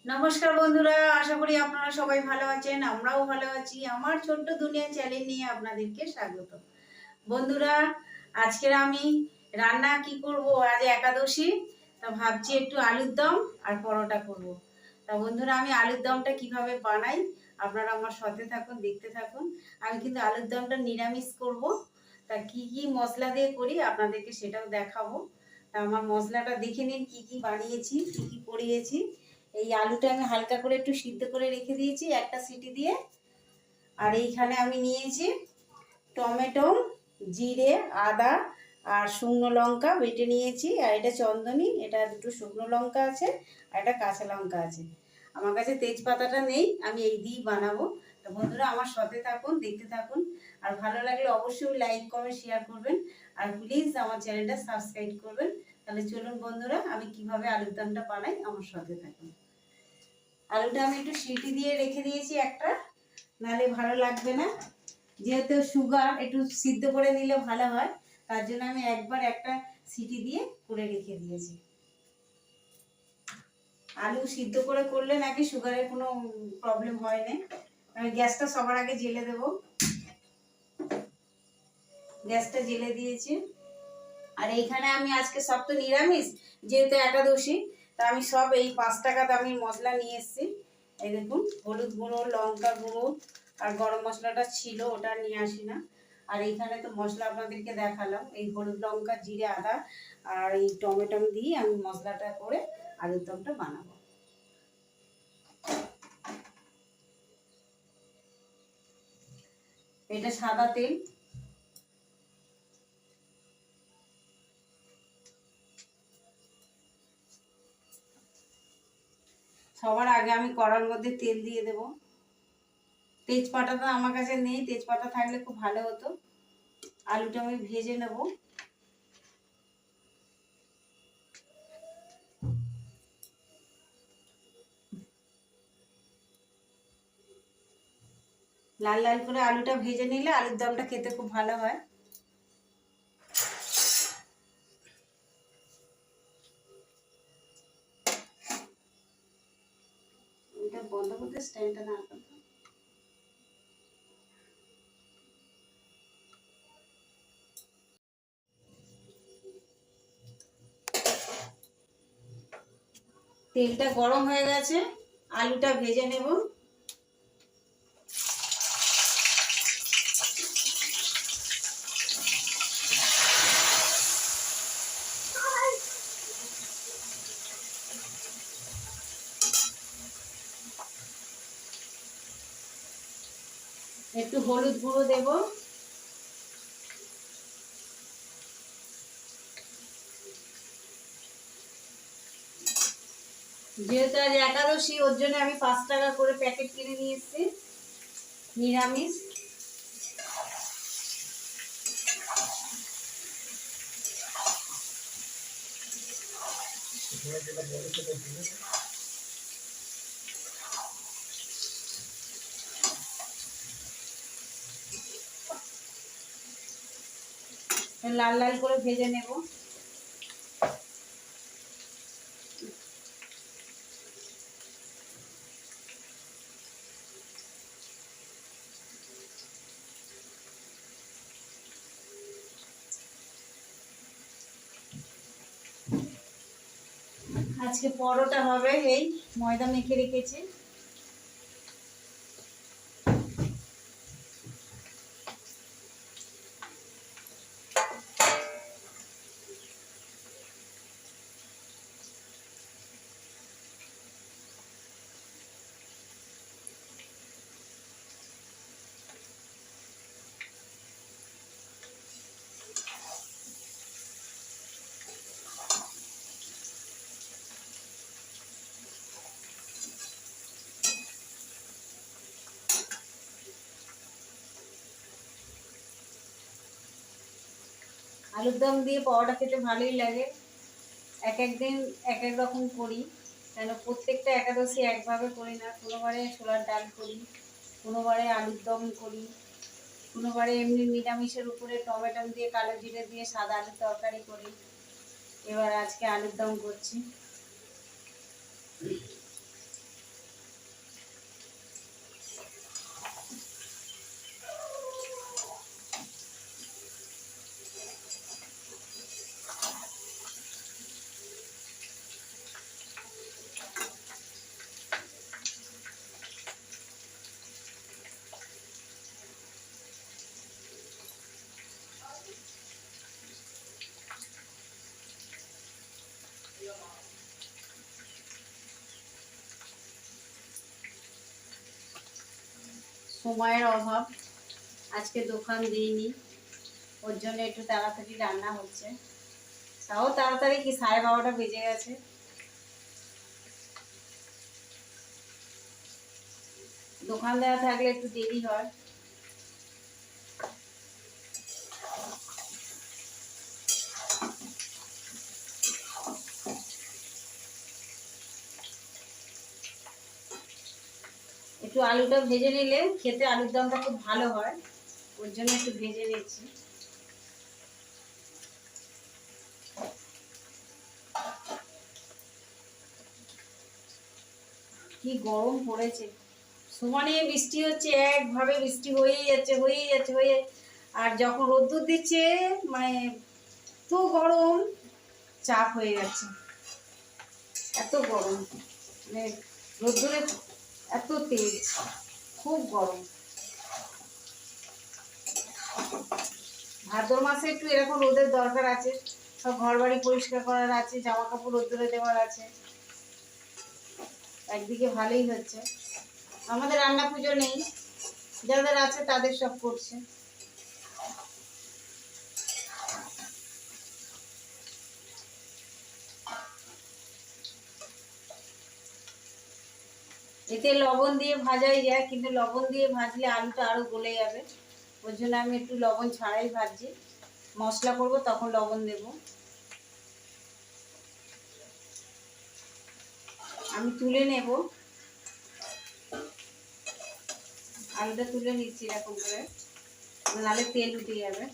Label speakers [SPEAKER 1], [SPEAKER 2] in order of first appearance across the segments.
[SPEAKER 1] নমস্কার বন্ধুরা, আশা করি আপনারা সবাই ভালো আছেন। আমরাও ভালো আছি। আমার ছোট্ট দুনিয়া চ্যানেল নিয়ে আপনাদেরকে স্বাগত। বন্ধুরা, আজকের আমি রান্না কি করব, আজ একাদশী, তা ভাবছি একটু আলুর দম আর পরোটা করব। তা বন্ধুরা, আমি আলুর দমটা কিভাবে বানাই আপনারা আমার সাথে থাকুন, দেখতে থাকুন। আমি কিন্তু আলুর দমটা নিরামিষ করব। তা কি কি মশলা দিয়ে করি আপনাদেরকে সেটাও দেখাবো। তা আমার মশলাটা দেখে নিন, কি কি বানিয়েছি, কি কি করিয়েছি। এই আলুটা আমি হালকা করে একটু সিদ্ধ করে রেখে দিয়েছি একটা সিটি দিয়ে। আর এইখানে আমি নিয়েছি টমেটো, জিরে, আদা আর শুকনো লঙ্কা বেটে নিয়েছি। আর এটা চন্দনী, এটা দুটো শুকনো লঙ্কা আছে আর একটা কাঁচা লঙ্কা আছে। আমার কাছে তেজপাতাটা নেই, আমি এই দিয়েই বানাবো। তো বন্ধুরা, আমার সাথে থাকুন, দেখতে থাকুন। আর ভালো লাগলে অবশ্যই লাইক কমেন্ট শেয়ার করবেন। আর প্লিজ আমার চ্যানেলটা সাবস্ক্রাইব করবেন। তাহলে চলুন বন্ধুরা, আমি কিভাবে আলুর দমটা বানাই আমার সাথে থাকুন। আলুটা আমি একটু সিটি দিয়ে রেখে দিয়েছি একটা, নাহলে ভালো লাগবে না। যেহেতু সুগার, একটু সিদ্ধ করে নিলে ভালো হয়, তার জন্য আমি একবার একটা সিটি দিয়ে করে রেখে দিয়েছি। আলু সিদ্ধ করে করলে নাকি সুগারের কোনো প্রবলেম হয় না। আমি গ্যাসটা সবার আগে জেলে দেব। গ্যাসটা জেলে দিয়েছি। আর এইখানে আমি আজকে সব তো নিরামিষ, যেহেতু একাদশী, তা আমি সব এই 5 টাকা দামের মশলা নিয়ে এসেছি। এই দেখুন, হলুদ গুঁড়ো, লঙ্কা গুঁড়ো আর গরম মশলাটা ছিল, ওটা নিয়ে আসি না। আর এইখানে তো মশলা আপনাদেরকে দেখালাম, এই হলুদ, লঙ্কা, জিরে, আদা আর এই টমেটো দিয়ে আমি মশলাটা করে আলুর দমটা বানাবো। এটা সাদা তেল। সবার আগে আমি কড়ার মধ্যে তেল দিয়ে দেব। তেজপাতা তো আমার কাছে নেই, তেজপাতা থাকলে খুব ভালো হতো। আলুটা আমি ভেজে নেব। লাল লাল করে আলুটা ভেজে নিলে আলুর দমটা খেতে খুব ভালো হয়। এটা বন্ধ করতে স্ট্যান্ডটা না করতে। তেলটা গরম হয়ে গেছে, আলুটা ভেজে নেব। একটু হলুদ গুঁড়ো দেব। যেহেতু আজ একাদশী, ওর জন্য আমি 5 টাকা করে প্যাকেট কিনে নিয়ে এসেছি নিরামিষ। লাল লাল করে ভেজে নেব। আজকে পরোটা হবে, এই ময়দা মেখে রেখেছি। আলুর দম দিয়ে পরোটা খেতে ভালোই লাগে। এক এক দিন এক এক রকম করি, কেন প্রত্যেকটা একাদশী একভাবে করি না। কোনোবারে ছোলার ডাল করি, কোনোবারে আলুর দম করি, কোনোবারে এমনি নিরামিষের উপরে টমেটো দিয়ে, কালো জিরে দিয়ে সাদা আলুর তরকারি করি। এবার আজকে আলুর দম করছি। সময়ের অভাব, আজকে দোকান দিইনি, ওর জন্য একটু তাড়াতাড়ি রান্না হচ্ছে। তাও তাড়াতাড়ি কি, 12:30 বেজে গেছে। দোকান দেওয়া থাকলে একটু দেরি হয়। একটু আলুটা ভেজে নিলে খেতে আলুর দমটা খুব ভালো হয়, ওর জন্য একটু ভেজে নিচ্ছি। কি গরম পড়েছে, সমানে বৃষ্টি হচ্ছে, একভাবে বৃষ্টি হয়েই যাচ্ছে হয়েই যাচ্ছে হয়ে, আর যখন রোদ্দুর দিচ্ছে মানে এত গরম, চাপ হয়ে যাচ্ছে, এত গরম, মানে রোদ্দুরে এত তেজ, খুব গরম। ভাদ্র মাসে একটু এরকম রোদের দরকার আছে, সব ঘর বাড়ি পরিষ্কার করার আছে, জামা কাপড় রোদ্দুরে দেওয়ার আছে, একদিকে ভালোই হচ্ছে। আমাদের রান্না পুজো নেই, যাদের আছে তাদের সব করছে। এতে লবণ দিয়ে ভাজাই যায়, কিন্তু লবণ দিয়ে ভাজলে আলুটা আরো গলে যাবে, ওই জন্য আমি একটু লবণ ছাড়াই ভাজছি। মশলা করব তখন লবণ দেব। আমি তুলে নেব, আলুটা তুলে নিচ্ছি এরকম করে, নাহলে তেল উঠে যাবে।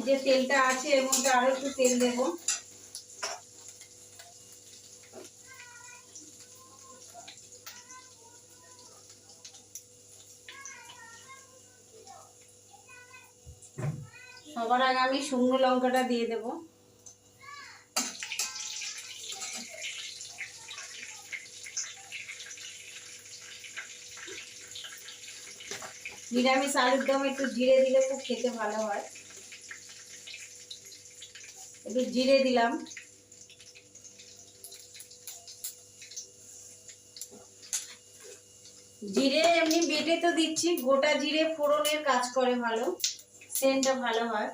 [SPEAKER 1] যে তেলটা আছে এর মধ্যে আরো একটু তেল দেবো। সবার আগে আমি শুকনো লঙ্কাটা দিয়ে দেব। নিরামিষ আলুর দম একটু জিরে দিলে খুব খেতে ভালো হয়, একটু জিরে দিলাম। জিরে এমনি বেটে তো দিচ্ছি, গোটা জিরে ফোড়নের কাজ করে ভালো, সেন্টটা ভালো হয়।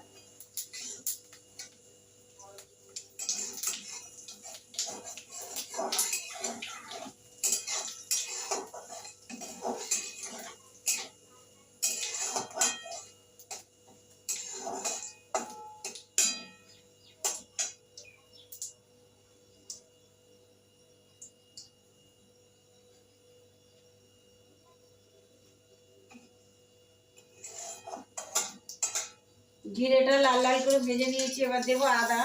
[SPEAKER 1] জিরেটা লাল লাল করে ভেজে নিয়েছি, এবার দেবো আদা।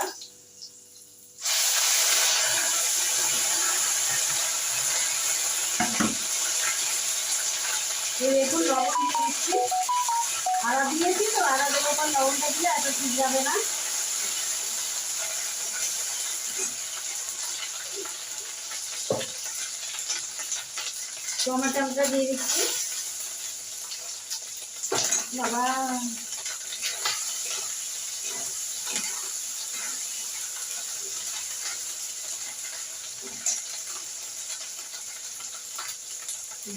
[SPEAKER 1] দেখুন লবণ দিয়ে দিচ্ছি, আদা দিয়েছি তো, আদা দেওয়ার পর লবণটা দিলে এত ঠিক যাবে না। টমেটোটা দিয়ে দিচ্ছি। বাবা,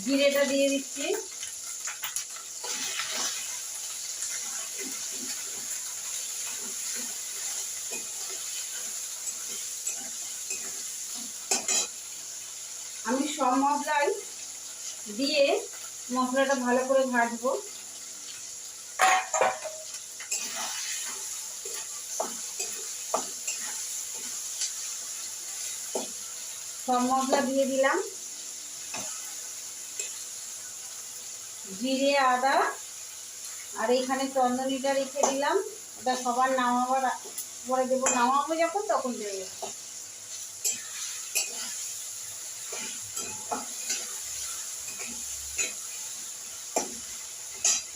[SPEAKER 1] জিরেটা দিয়ে দিচ্ছি। আমি সব মশলাই দিয়ে মশলাটা ভালো করে ভাজবো। সব মশলা দিয়ে দিলাম, জিরে আদা, আর এইখানে চন্দনীটা রেখে দিলাম, ওটা সবার নামাবার পরে দেবো, নামাবো যখন তখন দেবো।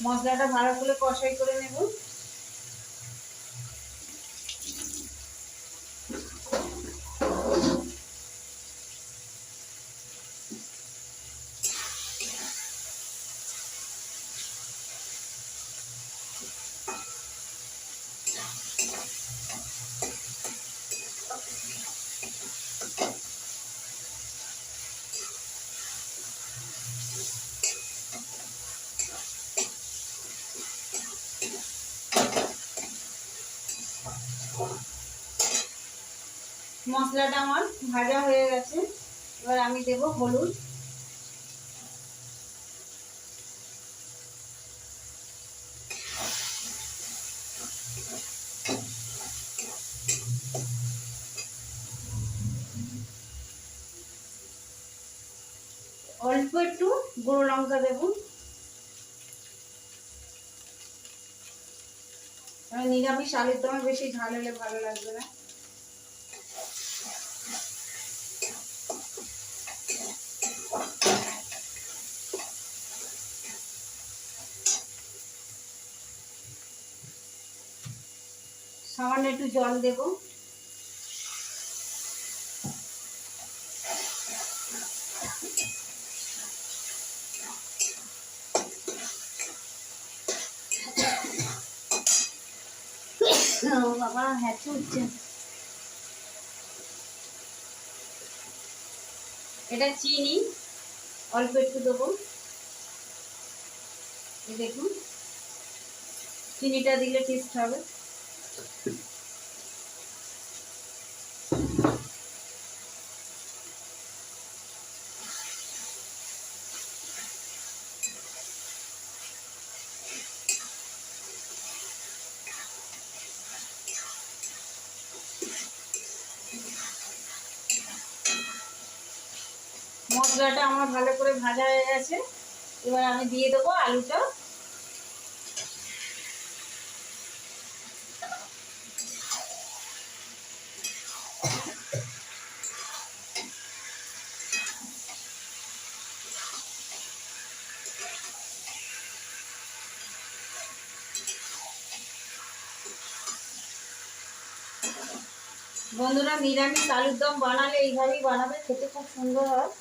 [SPEAKER 1] মশলাটা ভালো করে কষাই করে নেব। মশলাটা আমার ভাজা হয়ে গেছে, এবার আমি দেব হলুদ, অল্প একটু গুঁড়ো লঙ্কা দেব। নিরামিষ আলুর দমে বেশি ঝাল হলে ভালো লাগবে না। সামান্য একটু জল দেব। বাবা হ্যাঁ উঠছে। এটা চিনি অল্প একটু দেবো, দেখুন চিনিটা দিলে টেস্ট হবে। মশলাটা আমার ভালো করে ভাজা হয়ে গেছে, এবার আমি দিয়ে দেবো আলুটা। বন্ধুরা, নিরামিষ আলুর দম বানালে এইভাবেই বানাবে, খেতে খুব সুন্দর হয়।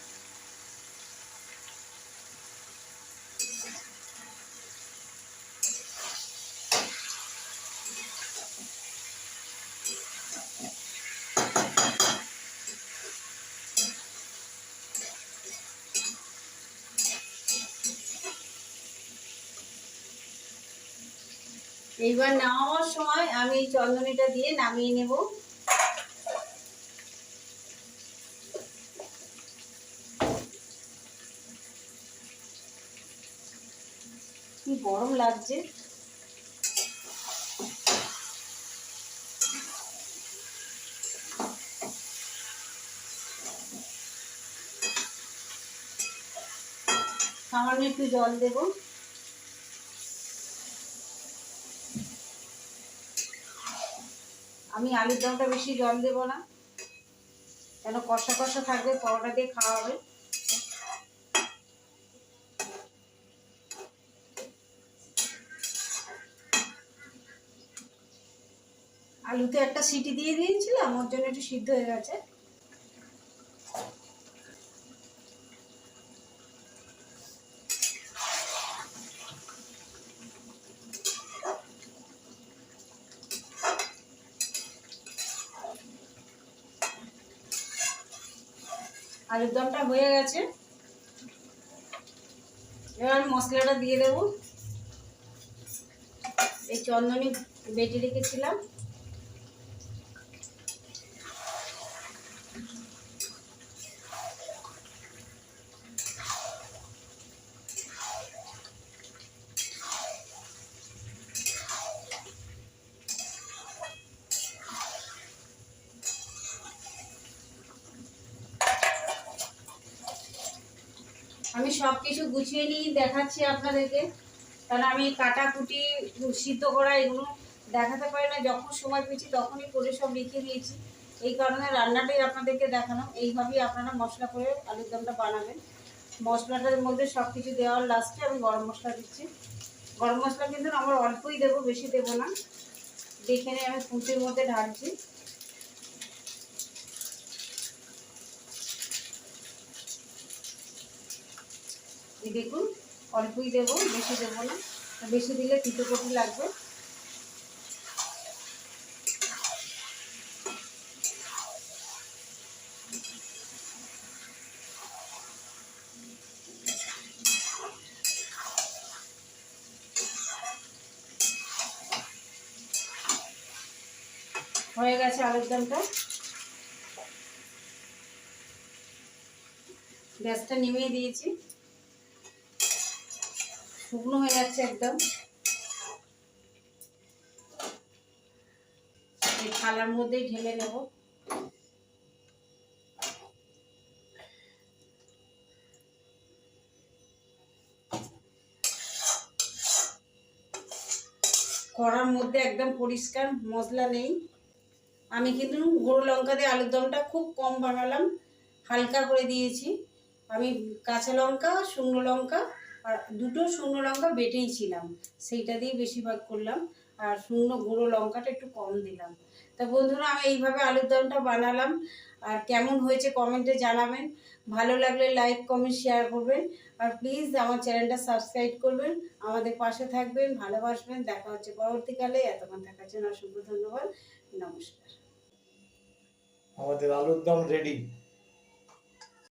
[SPEAKER 1] এইবার নামাবার সময় আমি এই চন্দনীটা দিয়ে নামিয়ে নেব। কি গরম লাগছে। সামান্য একটু জল দেব। আমি আলুর দমটা বেশি জল দেব না, কেন কষা কষা থাকবে, পরোটা দিয়ে খাওয়া হবে। আলুতে একটা সিটি দিয়ে দিয়েছিলাম, ওর জন্য একটু সিদ্ধ হয়ে গেছে। আলুর দমটা হয়ে গেছে, এবার মশলাটা দিয়ে দেব। এই চন্দনী বেটে রেখেছিলাম, আমি সব কিছু গুছিয়ে নিয়ে দেখাচ্ছি আপনাদেরকে, কারণ আমি কাটাকুটি সিদ্ধ করা এগুলো দেখাতে পারি না, যখন সময় পেয়েছি তখনই করে সব রেখে দিয়েছি। এই কারণে রান্নাটাই আপনাদেরকে দেখানো। এইভাবেই আপনারা মশলা করে আলুর দমটা বানাবেন। মশলাটার মধ্যে সব কিছু দেওয়ার লাস্টে আমি গরম মশলা দিচ্ছি। গরম মশলা কিন্তু আমার অল্পই দেবো, বেশি দেবো না। দেখে নিয়ে আমি ফুটের মধ্যে ঢালছি। এই দেখুন, অল্পই দেবো, বেশি দেবো না, বেশি দিলে তিতকুটি লাগবে। হয়ে গেছে আলুর দমটা। গ্যাসটা নিভিয়ে দিয়েছি, শুকনো হয়ে যাচ্ছে একদম। এই থালার মধ্যেই ঢেলে নেব। কড়ার মধ্যে একদম পরিষ্কার, মশলা নেই। আমি কিন্তু গুঁড়ো লঙ্কা দিয়ে আলুর দমটা খুব কম বানালাম, হালকা করে দিয়েছি। আমি কাঁচা লঙ্কা, শুকনো লঙ্কা আর দুটো শুকনো লঙ্কা বেটেই ছিলাম, সেইটা দিয়ে বেশিরভাগ করলাম। আর শুকনো গুঁড়ো লঙ্কাটা একটু কম দিলাম। তা বন্ধুরা, আমি এইভাবে আলুর দমটা বানালাম। আর কেমন হয়েছে কমেন্টে জানাবেন। ভালো লাগলে লাইক, কমেন্ট, শেয়ার করবেন। আর প্লিজ আমার চ্যানেলটা সাবস্ক্রাইব করবেন, আমাদের পাশে থাকবেন, ভালোবাসবেন। দেখা হচ্ছে পরবর্তীকালে। এতক্ষণ থাকার জন্য অসংখ্য ধন্যবাদ। নমস্কার।
[SPEAKER 2] আমাদের আলুর দম রেডি।